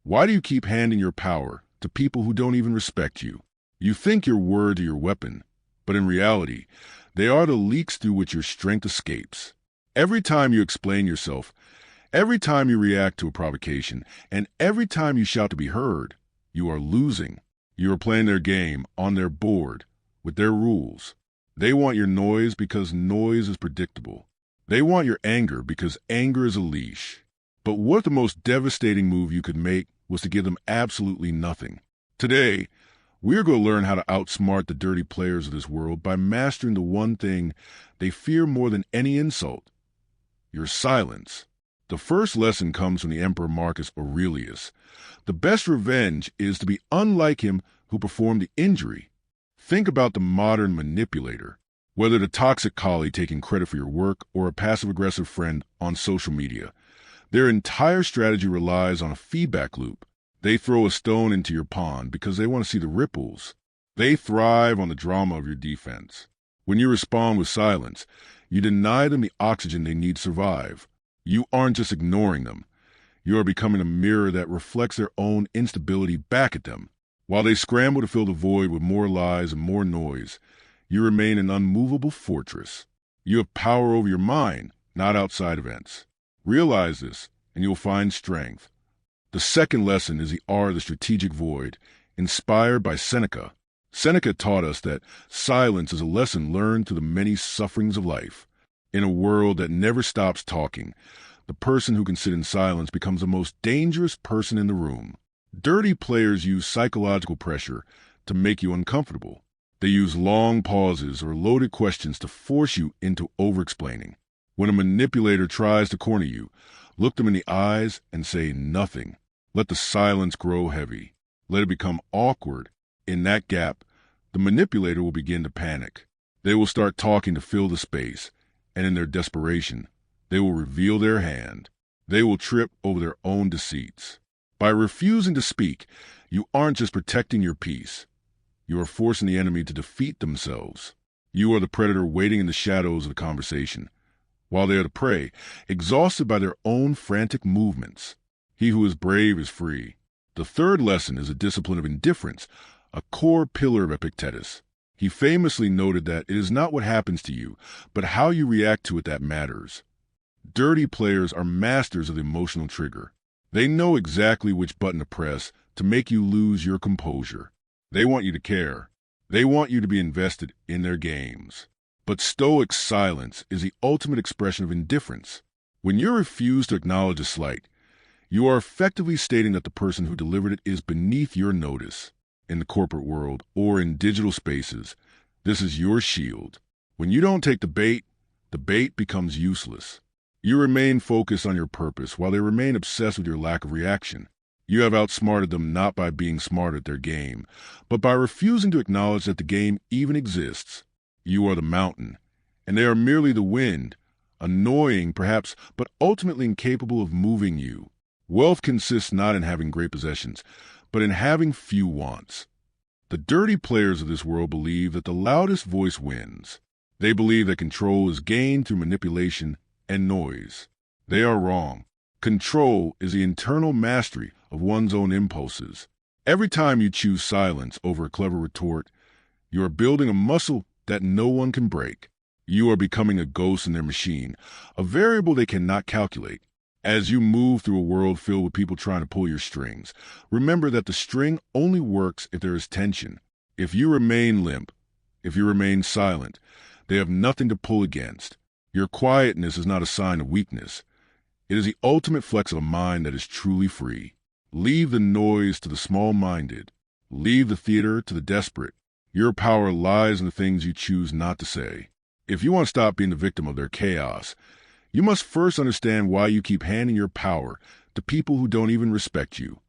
Why do you keep handing your power to people who don't even respect you? You think your words are your weapon, but in reality, they are the leaks through which your strength escapes. Every time you explain yourself, every time you react to a provocation, and every time you shout to be heard, you are losing. You are playing their game on their board with their rules. They want your noise because noise is predictable. They want your anger because anger is a leash. But what the most devastating move you could make was to give them absolutely nothing. Today, we're going to learn how to outsmart the dirty players of this world by mastering the one thing they fear more than any insult: your silence. The first lesson comes from the Emperor Marcus Aurelius. The best revenge is to be unlike him who performed the injury. Think about the modern manipulator, whether the toxic colleague taking credit for your work or a passive-aggressive friend on social media. Their entire strategy relies on a feedback loop. They throw a stone into your pond because they want to see the ripples. They thrive on the drama of your defense. When you respond with silence, you deny them the oxygen they need to survive. You aren't just ignoring them. You are becoming a mirror that reflects their own instability back at them. While they scramble to fill the void with more lies and more noise, you remain an unmovable fortress. You have power over your mind, not outside events. Realize this, and you'll find strength. The second lesson is the art of the strategic void, inspired by Seneca. Seneca taught us that silence is a lesson learned through the many sufferings of life. In a world that never stops talking, the person who can sit in silence becomes the most dangerous person in the room. Dirty players use psychological pressure to make you uncomfortable. They use long pauses or loaded questions to force you into over-explaining. When a manipulator tries to corner you, look them in the eyes and say nothing. Let the silence grow heavy. Let it become awkward. In that gap, the manipulator will begin to panic. They will start talking to fill the space, and in their desperation, they will reveal their hand. They will trip over their own deceits. By refusing to speak, you aren't just protecting your peace. You are forcing the enemy to defeat themselves. You are the predator waiting in the shadows of the conversation, while they are the prey, exhausted by their own frantic movements. He who is brave is free. The third lesson is a discipline of indifference, a core pillar of Epictetus. He famously noted that it is not what happens to you, but how you react to it that matters. Dirty players are masters of the emotional trigger. They know exactly which button to press to make you lose your composure. They want you to care. They want you to be invested in their games. But Stoic silence is the ultimate expression of indifference. When you refuse to acknowledge a slight, you are effectively stating that the person who delivered it is beneath your notice. In the corporate world or in digital spaces, this is your shield. When you don't take the bait becomes useless. You remain focused on your purpose while they remain obsessed with your lack of reaction. You have outsmarted them not by being smart at their game, but by refusing to acknowledge that the game even exists. You are the mountain, and they are merely the wind, annoying perhaps, but ultimately incapable of moving you. Wealth consists not in having great possessions, but in having few wants. The dirty players of this world believe that the loudest voice wins. They believe that control is gained through manipulation and noise. They are wrong. Control is the internal mastery of one's own impulses. Every time you choose silence over a clever retort, you are building a muscle that no one can break. You are becoming a ghost in their machine, a variable they cannot calculate. As you move through a world filled with people trying to pull your strings, remember that the string only works if there is tension. If you remain limp, if you remain silent, they have nothing to pull against. Your quietness is not a sign of weakness. It is the ultimate flex of a mind that is truly free. Leave the noise to the small-minded. Leave the theater to the desperate. Your power lies in the things you choose not to say. If you want to stop being the victim of their chaos, you must first understand why you keep handing your power to people who don't even respect you.